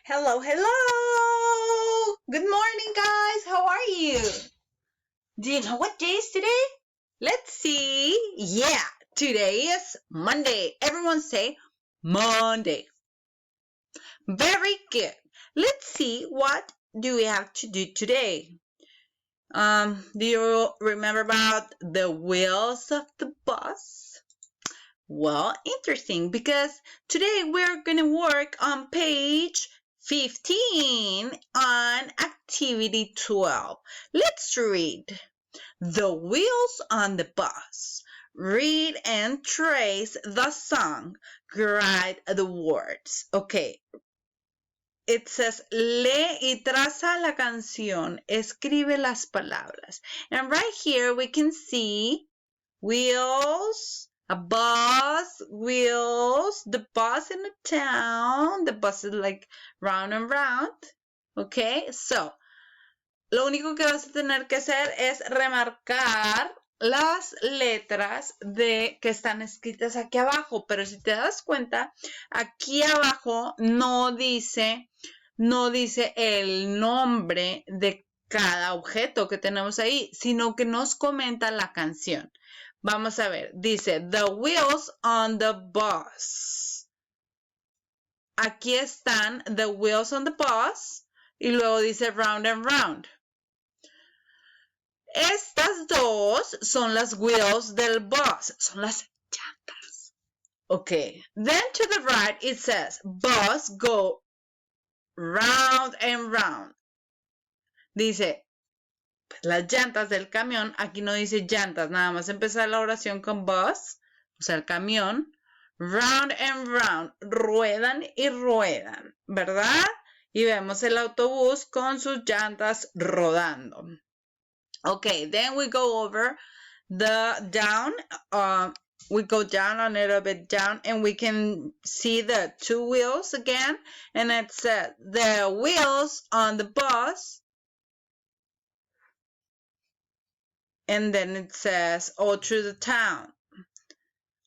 Hello, hello! Good morning, guys. How are you? Do you know what day is today? Let's see. Yeah, today is Monday. Everyone say Monday. Very good. Let's see what do we have to do today. Do you remember about the wheels of the bus? Well, interesting because today we're going to work on page 15 on activity 12. Let's read. The wheels on the bus. Read and trace the song. Write the words. Okay. It says, lee y traza la canción. Escribe las palabras. And right here we can see wheels, a bus, wheels, the bus in a town. The bus is like round and round. Okay, so lo único que vas a tener que hacer es remarcar las letras que están escritas aquí abajo, pero si te das cuenta, aquí abajo no dice el nombre de cada objeto que tenemos ahí, sino que nos comenta la canción. Vamos a ver, dice, the wheels on the bus. Aquí están the wheels on the bus y luego dice round and round. Estas dos son las wheels del bus, son las llantas. Okay, then to the right it says, bus go round and round. Dice, las llantas del camión, aquí no dice llantas, nada más empezar la oración con bus, o sea, el camión, round and round, ruedan y ruedan, ¿verdad? Y vemos el autobús con sus llantas rodando. Okay, then we go over the down, we go down a little bit down and we can see the two wheels again. And it says the wheels on the bus. And then it says all through the town.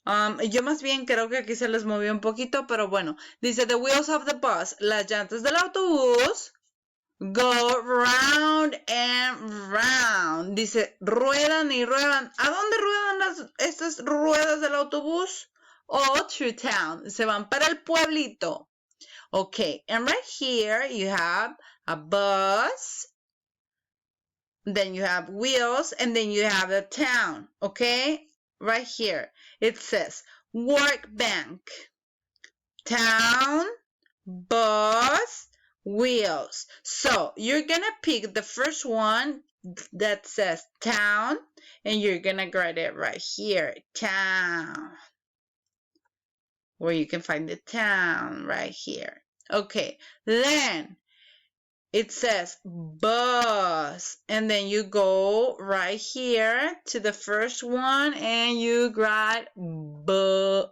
Yo más bien creo que aquí se les movió un poquito, pero bueno. Dice the wheels of the bus, las llantas del autobús. Go round and round. Dice, ruedan y ruedan. ¿A dónde ruedan estas ruedas del autobús? All through town. Se van para el pueblito. Okay, and right here you have a bus. Then you have wheels, and then you have a town. Okay, right here. It says, workbank, town, bus, wheels. So you're gonna pick the first one that says town and you're gonna write it right here, town, where you can find the town right here. Okay, then it says bus and then you go right here to the first one and you write bus.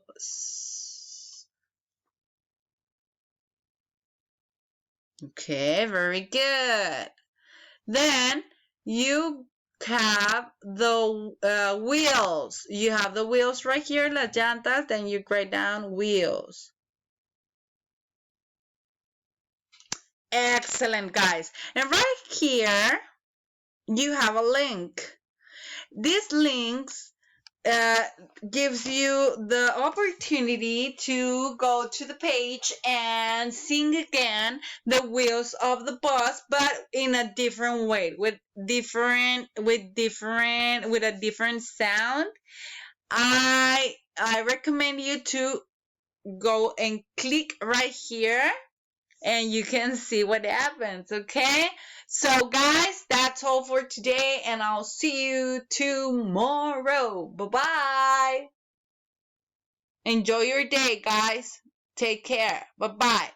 Okay, very good. Then you have the wheels. You have the wheels right here, las llantas, then you write down wheels. Excellent, guys. And right here, you have a link. These links gives you the opportunity to go to the page and sing again the wheels of the bus, but in a different way, with a different sound. I recommend you to go and click right here and you can see what happens, okay? So guys, that's all for today and I'll see you tomorrow. Bye-bye. Enjoy your day, guys. Take care. Bye-bye.